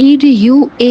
EDU-A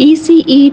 ECE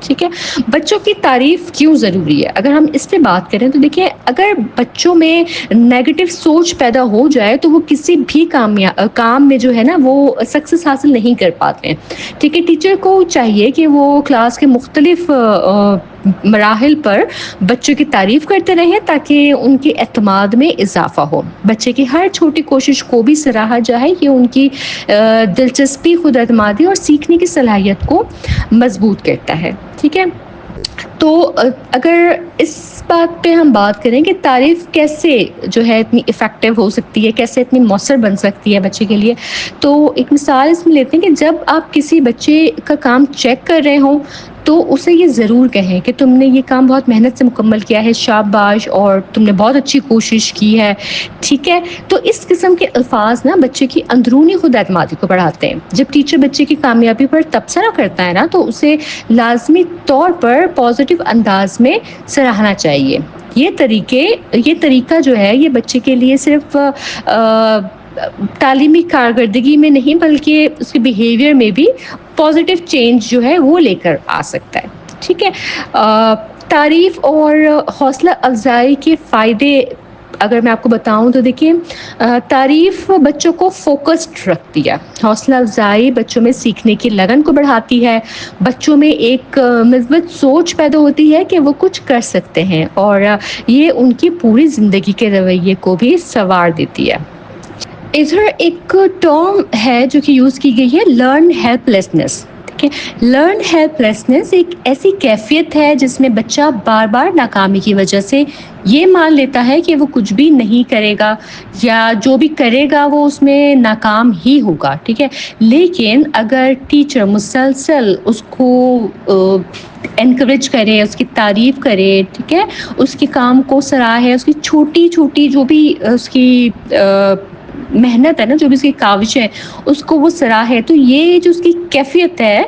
ٹھیک ہے. بچوں کی تعریف کیوں ضروری ہے؟ اگر ہم اس پہ بات کریں تو دیکھیں، اگر بچوں میں نیگیٹو سوچ پیدا ہو جائے تو وہ کسی بھی کام میں جو ہے نا وہ سکسیس حاصل نہیں کر پاتے ہیں. ٹھیک ہے. ٹیچر کو چاہیے کہ وہ کلاس کے مختلف مراحل پر بچوں کی تعریف کرتے رہیں تاکہ ان کے اعتماد میں اضافہ ہو. بچے کی ہر چھوٹی کوشش کو بھی سراہا جائے. یہ ان کی دلچسپی، خود اعتمادی اور سیکھنے کی صلاحیت کو مضبوط کرتا ہے. ٹھیک ہے. تو اگر اس بات پہ ہم بات کریں کہ تعریف کیسے جو ہے اتنی افیکٹو ہو سکتی ہے، کیسے اتنی مؤثر بن سکتی ہے بچے کے لیے، تو ایک مثال اس میں لیتے ہیں کہ جب آپ کسی بچے کا کام چیک کر رہے ہوں تو اسے یہ ضرور کہیں کہ تم نے یہ کام بہت محنت سے مکمل کیا ہے، شاباش، اور تم نے بہت اچھی کوشش کی ہے. ٹھیک ہے. تو اس قسم کے الفاظ نا بچے کی اندرونی خود اعتمادی کو بڑھاتے ہیں. جب ٹیچر بچے کی کامیابی پر تبصرہ کرتا ہے نا تو اسے لازمی طور پر پازیٹیو انداز میں سراہنا چاہیے. یہ طریقہ جو ہے یہ بچے کے لیے صرف تعلیمی کارکردگی میں نہیں بلکہ اس کے بیہیویئر میں بھی پازیٹیو چینج جو ہے وہ لے کر آ سکتا ہے. ٹھیک ہے. تعریف اور حوصلہ افزائی کے فائدے اگر میں آپ کو بتاؤں تو دیکھیے، تعریف بچوں کو فوکسڈ رکھتی ہے. حوصلہ افزائی بچوں میں سیکھنے کی لگن کو بڑھاتی ہے. بچوں میں ایک مثبت سوچ پیدا ہوتی ہے کہ وہ کچھ کر سکتے ہیں، اور یہ ان کی پوری زندگی کے رویے کو بھی سنوار دیتی ہے. ادھر ایک ٹرم ہے جو کہ یوز کی گئی ہے، learn help lessons. Learn help lessons ایک ایسی کیفیت ہے جس میں بچہ بار بار ناکامی کی وجہ سے یہ مان لیتا ہے کہ وہ کچھ بھی نہیں کرے گا یا جو بھی کرے گا وہ اس میں ناکام ہی ہوگا. ٹھیک ہے. لیکن اگر ٹیچر مسلسل اس کو انکریج کرے، اس کی تعریف کرے، ٹھیک ہے، اس کے کام کو سراہے، اس کی چھوٹی چھوٹی جو بھی اس کی محنت ہے نا، جو بھی اس کی کاوش ہے، اس کو وہ سراہے، تو یہ جو اس کی کیفیت ہے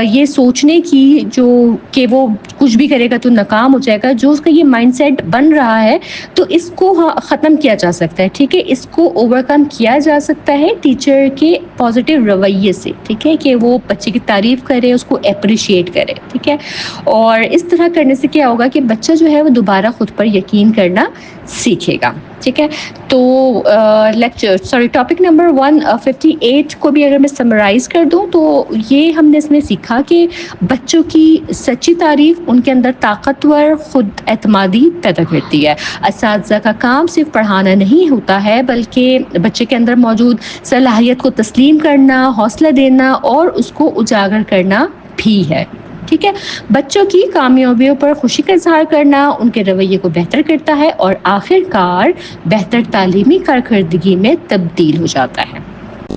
یہ سوچنے کی جو کہ وہ کچھ بھی کرے گا تو ناکام ہو جائے گا، جو اس کا یہ مائنڈ سیٹ بن رہا ہے، تو اس کو ختم کیا جا سکتا ہے. ٹھیک ہے. اس کو اوور کم کیا جا سکتا ہے ٹیچر کے پازیٹیو رویے سے. ٹھیک ہے. کہ وہ بچے کی تعریف کرے، اس کو اپریشیٹ کرے. ٹھیک ہے. اور اس طرح کرنے سے کیا ہوگا کہ بچہ جو ہے وہ دوبارہ خود پر یقین کرنا سیکھے گا. ٹھیک ہے. تو ٹاپک نمبر 158 کو بھی اگر میں سمرائز کر دوں تو یہ ہم نے اس میں سیکھا کہ بچوں کی سچی تعریف ان کے اندر طاقتور خود اعتمادی پیدا کرتی ہے. اساتذہ کا کام صرف پڑھانا نہیں ہوتا ہے بلکہ بچے کے اندر موجود صلاحیت کو تسلیم کرنا، حوصلہ دینا اور اس کو اجاگر کرنا بھی ہے. ٹھیک ہے. بچوں کی کامیابیوں پر خوشی کا اظہار کرنا ان کے رویے کو بہتر کرتا ہے اور آخر کار بہتر تعلیمی کارکردگی میں تبدیل ہو جاتا ہے.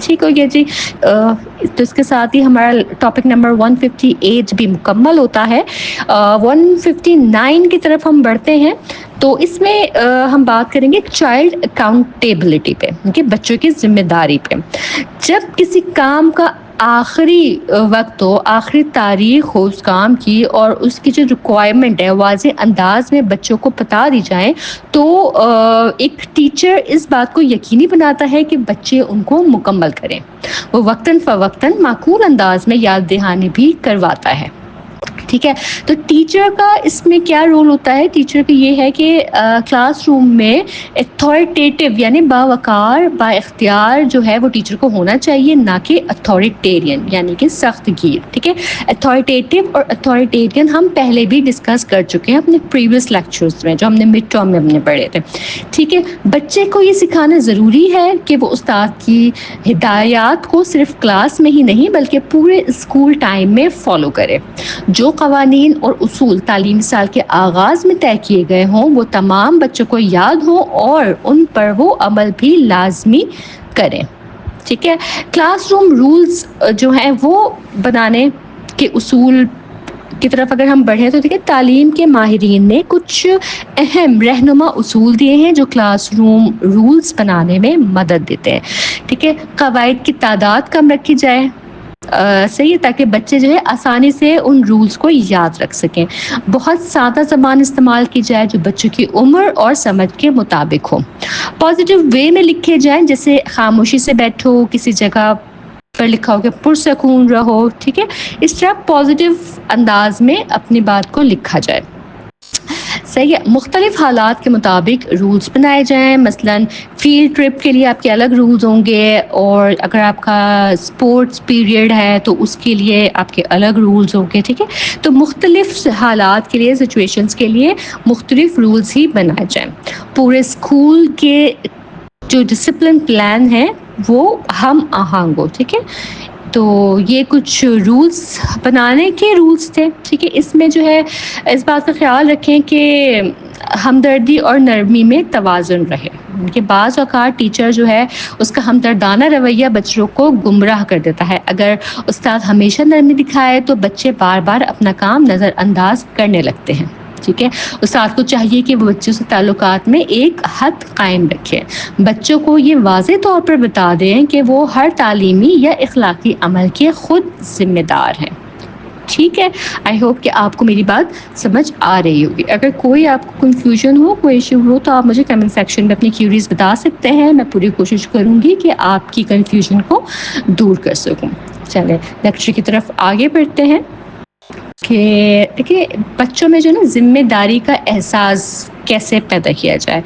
ٹھیک ہو گیا جی. تو اس کے ساتھ ہی ہمارا ٹاپک نمبر 158 بھی مکمل ہوتا ہے. 159 کی طرف ہم بڑھتے ہیں. تو اس میں ہم بات کریں گے چائلڈ اکاؤنٹیبلٹی پہ، کہ بچوں کی ذمہ داری پہ. جب کسی کام کا آخری وقت ہو، آخری تاریخ ہو اس کام کی، اور اس کی جو ریکوائرمنٹ ہے واضح انداز میں بچوں کو بتا دی جائیں، تو ایک ٹیچر اس بات کو یقینی بناتا ہے کہ بچے ان کو مکمل کریں. وہ وقتاً فوقتاً معقول انداز میں یاد دہانی بھی کرواتا ہے. ٹھیک ہے. تو ٹیچر کا اس میں کیا رول ہوتا ہے؟ ٹیچر کا یہ ہے کہ کلاس روم میں اتھارٹیٹیو یعنی باوقار، با اختیار جو ہے وہ ٹیچر کو ہونا چاہیے، نہ کہ اتھارٹیرین یعنی کہ سخت گیر. ٹھیک ہے. اتھارٹیٹیو اور اتھارٹیرین ہم پہلے بھی ڈسکس کر چکے ہیں اپنے پریویس لیکچرز میں، جو ہم نے مڈ ٹرم میں ہم نے پڑھے تھے. ٹھیک ہے. بچے کو یہ سکھانا ضروری ہے کہ وہ استاد کی ہدایات کو صرف کلاس میں ہی نہیں بلکہ پورے اسکول ٹائم میں فالو کرے. جو قوانین اور اصول تعلیمی سال کے آغاز میں طے کیے گئے ہوں وہ تمام بچوں کو یاد ہوں اور ان پر وہ عمل بھی لازمی کریں. ٹھیک ہے. کلاس روم رولز جو ہیں وہ بنانے کے اصول کی طرف اگر ہم بڑھیں تو دیکھیں، تعلیم کے ماہرین نے کچھ اہم رہنما اصول دیے ہیں جو کلاس روم رولز بنانے میں مدد دیتے ہیں. ٹھیک ہے. قواعد کی تعداد کم رکھی جائے، صحیح ہے، تاکہ بچے جو ہے آسانی سے ان رولز کو یاد رکھ سکیں. بہت سادہ زبان استعمال کی جائے جو بچوں کی عمر اور سمجھ کے مطابق ہو. پازیٹیو وے میں لکھے جائیں، جیسے خاموشی سے بیٹھو، کسی جگہ پر لکھا ہو کہ پرسکون رہو، ٹھیک ہے، اس طرح پازیٹیو انداز میں اپنی بات کو لکھا جائے. صحیح ہے. مختلف حالات کے مطابق رولز بنائے جائیں. مثلا فیلڈ ٹرپ کے لیے آپ کے الگ رولز ہوں گے، اور اگر آپ کا اسپورٹس پیریڈ ہے تو اس کے لیے آپ کے الگ رولز ہوں گے، ٹھیک ہے. تو مختلف حالات کے لیے، سچویشنز کے لیے مختلف رولز ہی بنائے جائیں. پورے اسکول کے جو ڈسپلن پلان ہے وہ ہم آہنگ ہو، ٹھیک ہے. تو یہ کچھ رولز بنانے کے رولز تھے، ٹھیک ہے. اس میں جو ہے اس بات کا خیال رکھیں کہ ہمدردی اور نرمی میں توازن رہے. کہ بعض اوقات ٹیچر جو ہے اس کا ہمدردانہ رویہ بچوں کو گمراہ کر دیتا ہے. اگر استاد ہمیشہ نرمی دکھائے تو بچے بار بار اپنا کام نظر انداز کرنے لگتے ہیں، ٹھیک ہے. استاد کو چاہیے کہ وہ بچوں سے تعلقات میں ایک حد قائم رکھے. بچوں کو یہ واضح طور پر بتا دیں کہ وہ ہر تعلیمی یا اخلاقی عمل کے خود ذمہ دار ہیں. ٹھیک ہے. آئی ہوپ کہ آپ کو میری بات سمجھ آ رہی ہوگی. اگر کوئی آپ کو کنفیوژن ہو، کوئی ایشو ہو، تو آپ مجھے کمنٹ سیکشن میں اپنی کیوریز بتا سکتے ہیں. میں پوری کوشش کروں گی کہ آپ کی کنفیوژن کو دور کر سکوں. چلیں لیکچر کی طرف آگے بڑھتے ہیں. کہ دیکھیے بچوں میں جو نا ذمہ داری کا احساس کیسے پیدا کیا جائے،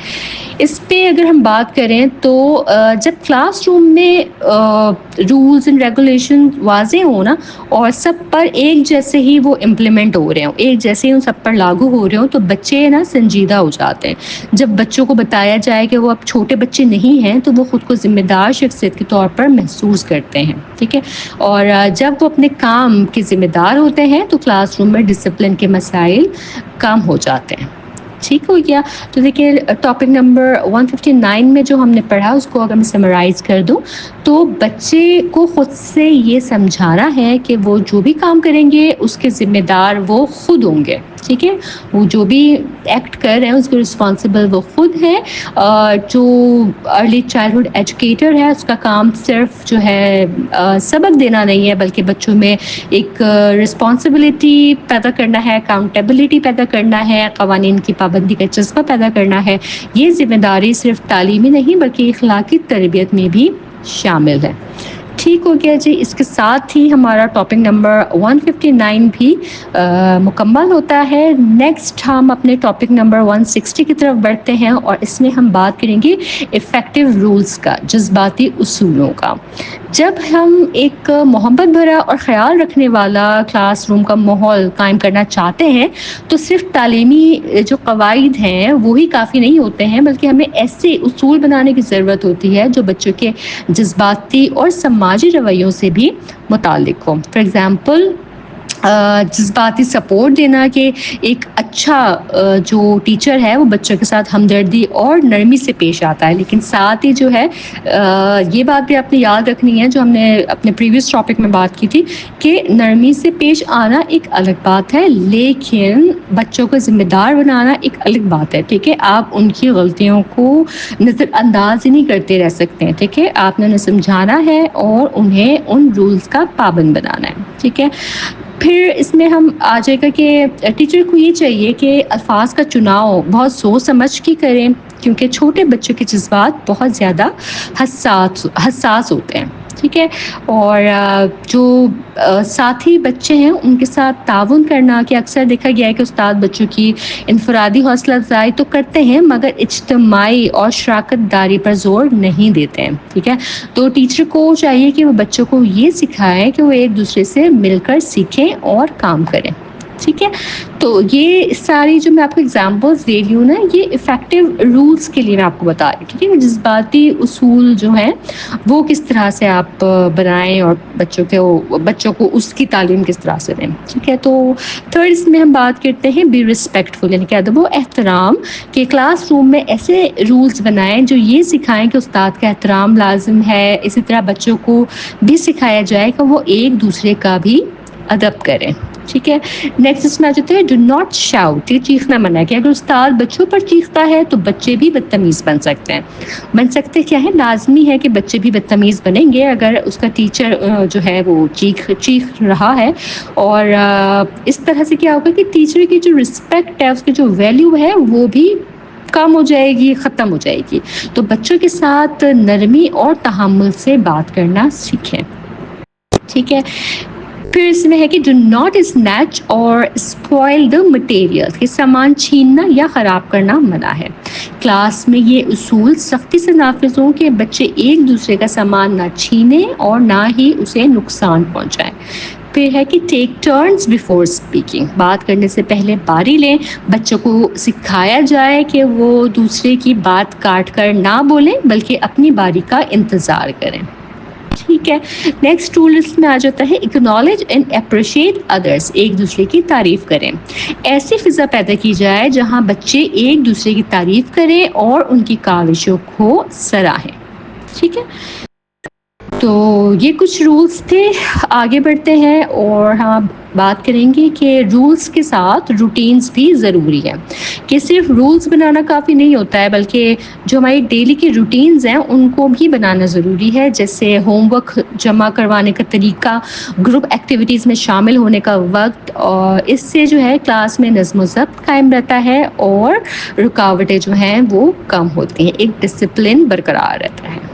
اس پہ اگر ہم بات کریں تو جب کلاس روم میں رولز اینڈ ریگولیشن واضح ہوں نا، اور سب پر ایک جیسے ہی وہ امپلیمنٹ ہو رہے ہوں، ایک جیسے ہی ان سب پر لاگو ہو رہے ہوں، تو بچے نا سنجیدہ ہو جاتے ہیں. جب بچوں کو بتایا جائے کہ وہ اب چھوٹے بچے نہیں ہیں تو وہ خود کو ذمہ دار شخصیت کے طور پر محسوس کرتے ہیں، ٹھیک ہے. اور جب وہ اپنے کام کے ذمہ دار ہوتے ہیں تو کلاس روم میں ڈسپلن کے مسائل کم ہو جاتے ہیں. ٹھیک ہو گیا. تو دیکھیے ٹاپک نمبر 159 میں جو ہم نے پڑھا اس کو اگر میں سمرائز کر دوں تو بچے کو خود سے یہ سمجھانا ہے کہ وہ جو بھی کام کریں گے اس کے ذمہ دار وہ خود ہوں گے، ٹھیک ہے. وہ جو بھی ایکٹ کر رہے ہیں اس کے رسپانسبل وہ خود ہیں. جو ارلی چائلڈہڈ ایجوکیٹر ہے اس کا کام صرف جو ہے سبق دینا نہیں ہے، بلکہ بچوں میں ایک رسپانسبلٹی پیدا کرنا ہے، اکاؤنٹیبلٹی پیدا کرنا ہے، قوانین کی پابندی کا جذبہ پیدا کرنا ہے. یہ ذمہ داری صرف تعلیمی نہیں بلکہ اخلاقی تربیت میں بھی شامل ہے. ٹھیک ہو گیا جی. اس کے ساتھ ہی ہمارا ٹاپک نمبر 159 بھی مکمل ہوتا ہے. نیکسٹ ہم اپنے ٹاپک نمبر 160 کی طرف بڑھتے ہیں، اور اس میں ہم بات کریں گے افیکٹو رولز کا، جذباتی اصولوں کا. جب ہم ایک محبت بھرا اور خیال رکھنے والا کلاس روم کا ماحول قائم کرنا چاہتے ہیں تو صرف تعلیمی جو قواعد ہیں وہی کافی نہیں ہوتے ہیں، بلکہ ہمیں ایسے اصول بنانے کی ضرورت ہوتی ہے جو بچوں کے جذباتی اور سماجی رویوں سے بھی متعلق ہو. فار ایگزامپل جذباتی سپورٹ دینا، کہ ایک اچھا جو ٹیچر ہے وہ بچوں کے ساتھ ہمدردی اور نرمی سے پیش آتا ہے، لیکن ساتھ ہی جو ہے یہ بات بھی آپ نے یاد رکھنی ہے جو ہم نے اپنے پریویس ٹاپک میں بات کی تھی کہ نرمی سے پیش آنا ایک الگ بات ہے، لیکن بچوں کو ذمہ دار بنانا ایک الگ بات ہے، ٹھیک ہے. آپ ان کی غلطیوں کو نظر انداز ہی نہیں کرتے رہ سکتے ہیں، ٹھیک ہے. آپ نے انہیں سمجھانا ہے اور انہیں ان رولز کا پابند بنانا ہے، ٹھیک ہے. پھر اس میں ہم آ جائے گا کہ ٹیچر کو یہ چاہیے کہ الفاظ کا چناؤ بہت سوچ سمجھ کے کریں، کیونکہ چھوٹے بچوں کے جذبات بہت زیادہ حساس ہوتے ہیں، ٹھیک ہے. اور جو ساتھی بچے ہیں ان کے ساتھ تعاون کرنا، کہ اکثر دیکھا گیا ہے کہ استاد بچوں کی انفرادی حوصلہ افزائی تو کرتے ہیں مگر اجتماعی اور شراکت داری پر زور نہیں دیتے ہیں، ٹھیک ہے. تو ٹیچر کو چاہیے کہ وہ بچوں کو یہ سکھائیں کہ وہ ایک دوسرے سے مل کر سیکھیں اور کام کریں، ٹھیک ہے. تو یہ ساری جو میں آپ کو ایگزامپلس دے رہی ہوں نا، یہ افیکٹو رولز کے لیے میں آپ کو بتا رہی ہوں، ٹھیک ہے. جذباتی اصول جو ہیں وہ کس طرح سے آپ بنائیں اور بچوں کو اس کی تعلیم کس طرح سے دیں، ٹھیک ہے. تو تھرڈ اس میں ہم بات کرتے ہیں بی ریسپیکٹفل، یعنی کہ ادب و احترام. کہ کلاس روم میں ایسے رولز بنائیں جو یہ سکھائیں کہ استاد کا احترام لازم ہے، اسی طرح بچوں کو بھی سکھایا جائے کہ وہ ایک دوسرے کا بھی ادب کریں، ٹھیک ہے. نیکسٹ اس میں آ جاتے ہیں ڈو ناٹ شاؤٹ، یہ چیخنا منع ہے، کہ اگر استاد بچوں پر چیختا ہے تو بچے بھی بدتمیز بن سکتے کیا ہے، لازمی ہے کہ بچے بھی بدتمیز بنیں گے اگر اس کا ٹیچر جو ہے وہ چیخ رہا ہے. اور اس طرح سے کیا ہوگا کہ ٹیچر کی جو رسپیکٹ ہے، اس کی جو ویلیو ہے وہ بھی کم ہو جائے گی، ختم ہو جائے گی. تو بچوں کے ساتھ نرمی اور تحمل سے بات کرنا سیکھیں. ٹھیک ہے. پھر اس میں ہے کہ ڈو ناٹ اسنیچ اور اسپوائل دا مٹیریل، کہ سامان چھیننا یا خراب کرنا منع ہے. کلاس میں یہ اصول سختی سے نافذ ہوں کہ بچے ایک دوسرے کا سامان نہ چھینیں اور نہ ہی اسے نقصان پہنچائیں. پھر ہے کہ ٹیک ٹرنز بیفور اسپیکنگ، بات کرنے سے پہلے باری لیں. بچوں کو سکھایا جائے کہ وہ دوسرے کی بات کاٹ کر نہ بولیں بلکہ اپنی باری کا انتظار کریں. ٹھیک ہے. نیکسٹ رول اس میں آ جاتا ہے اکنالج اینڈ اپریشیٹ ادرس، ایک دوسرے کی تعریف کریں. ایسی فضا پیدا کی جائے جہاں بچے ایک دوسرے کی تعریف کریں اور ان کی کاوشوں کو سراہیں. ٹھیک ہے. تو یہ کچھ رولز تھے. آگے بڑھتے ہیں اور ہم بات کریں گے کہ رولز کے ساتھ روٹینز بھی ضروری ہے، کہ صرف رولز بنانا کافی نہیں ہوتا ہے بلکہ جو ہماری ڈیلی کی روٹینز ہیں ان کو بھی بنانا ضروری ہے. جیسے ہوم ورک جمع کروانے کا طریقہ، گروپ ایکٹیویٹیز میں شامل ہونے کا وقت، اور اس سے جو ہے کلاس میں نظم و ضبط قائم رہتا ہے اور رکاوٹیں جو ہیں وہ کم ہوتی ہیں، ایک ڈسپلن برقرار رہتا ہے.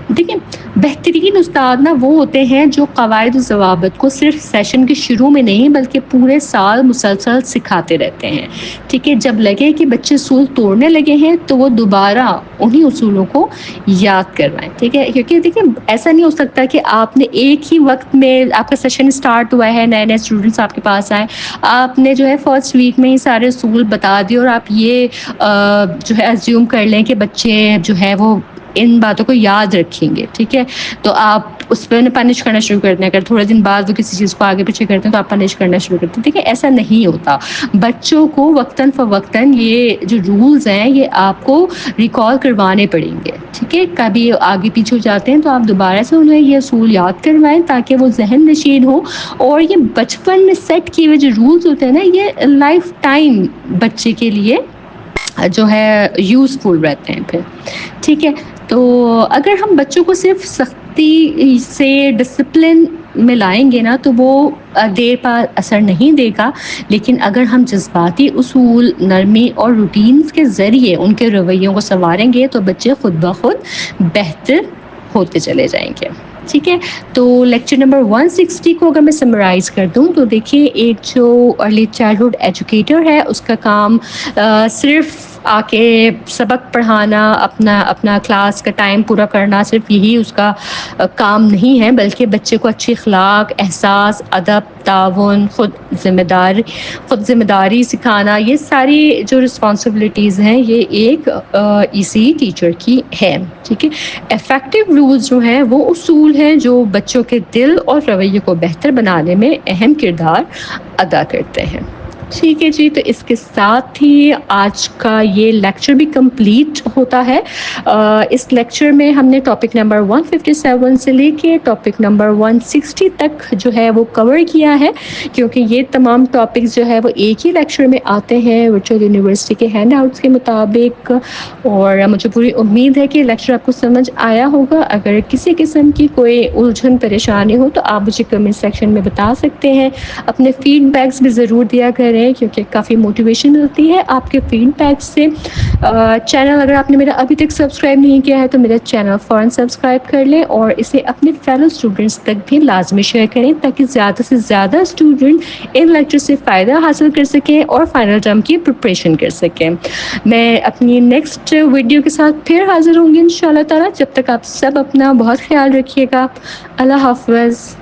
دیکھیں، بہترین استاد نا وہ ہوتے ہیں جو قواعد و ضوابط کو صرف سیشن کے شروع میں نہیں بلکہ پورے سال مسلسل سکھاتے رہتے ہیں. ٹھیک ہے. جب لگے کہ بچے اصول توڑنے لگے ہیں تو وہ دوبارہ انہی اصولوں کو یاد کروائیں. ٹھیک ہے. کیونکہ دیکھیں ایسا نہیں ہو سکتا کہ آپ نے ایک ہی وقت میں، آپ کا سیشن اسٹارٹ ہوا ہے، نئے نئے اسٹوڈنٹس آپ کے پاس آئے، آپ نے جو ہے فرسٹ ویک میں ہی سارے اصول بتا دیے اور آپ یہ جو ہے ایزیوم کر لیں کہ بچے جو ہے وہ ان باتوں کو یاد رکھیں گے. ٹھیک ہے. تو آپ اس پہ پنش کرنا شروع کرتے ہیں. اگر تھوڑے دن بعد وہ کسی چیز کو آگے پیچھے کرتے ہیں تو آپ پنش کرنا شروع کرتے ہیں. ٹھیک ہے. ایسا نہیں ہوتا. بچوں کو وقتاً فوقتاً یہ جو رولز ہیں یہ آپ کو ریکال کروانے پڑیں گے. ٹھیک ہے. کبھی آگے پیچھے ہو جاتے ہیں تو آپ دوبارہ سے انہیں یہ اصول یاد کروائیں تاکہ وہ ذہن نشین ہو. اور یہ بچپن میں سیٹ کیے ہوئے جو رولز ہوتے ہیں نا، یہ لائف ٹائم بچے کے لیے جو ہے یوزفل رہتے ہیں پھر. ٹھیک ہے. تو اگر ہم بچوں کو صرف سختی سے ڈسپلن میں لائیں گے نا تو وہ دیر پا اثر نہیں دے گا، لیکن اگر ہم جذباتی اصول، نرمی اور روٹینز کے ذریعے ان کے رویوں کو سنواریں گے تو بچے خود بخود بہتر ہوتے چلے جائیں گے. ٹھیک ہے. تو لیکچر نمبر 160 کو اگر میں سمرائز کر دوں تو دیکھیے، ایک جو ارلی چائلڈہڈ ایجوکیٹر ہے اس کا کام صرف آ کے سبق پڑھانا، اپنا کلاس کا ٹائم پورا کرنا، صرف یہی اس کا کام نہیں ہے، بلکہ بچے کو اچھے اخلاق، احساس، ادب، تعاون، خود ذمہ داری سکھانا، یہ ساری جو رسپانسبلٹیز ہیں یہ ایک اسی ٹیچر کی ہے. ٹھیک ہے. افیکٹو رولز جو ہیں وہ اصول ہیں جو بچوں کے دل اور رویے کو بہتر بنانے میں اہم کردار ادا کرتے ہیں. ٹھیک ہے جی. تو اس کے ساتھ ہی آج کا یہ لیکچر بھی کمپلیٹ ہوتا ہے. اس لیکچر میں ہم نے ٹاپک نمبر 157 سے لے کے ٹاپک نمبر 160 تک جو ہے وہ کور کیا ہے، کیونکہ یہ تمام ٹاپکس جو ہے وہ ایک ہی لیکچر میں آتے ہیں ورچوئل یونیورسٹی کے ہینڈ آؤٹس کے مطابق. اور مجھے پوری امید ہے کہ لیکچر آپ کو سمجھ آیا ہوگا. اگر کسی قسم کی کوئی الجھن پریشانی ہو تو آپ مجھے کمنٹ سیکشن میں بتا سکتے ہیں. اپنے فیڈ بیکس بھی ضرور دیا کریں کیونکہ کافی موٹیویشن ملتی ہے آپ کے فیڈ بیک سے. چینل اگر آپ نے میرا ابھی تک سبسکرائب نہیں کیا ہے تو میرا چینل فوراً سبسکرائب کر لیں اور اسے اپنے فیلو اسٹوڈنٹس تک بھی لازمی شیئر کریں تاکہ زیادہ سے زیادہ اسٹوڈنٹ ان لیکچر سے فائدہ حاصل کر سکیں اور فائنل ٹرم کی پریپریشن کر سکیں. میں اپنی نیکسٹ ویڈیو کے ساتھ پھر حاضر ہوں گی انشاءاللہ تعالی. جب تک آپ سب اپنا بہت خیال رکھیے گا. اللہ حافظ.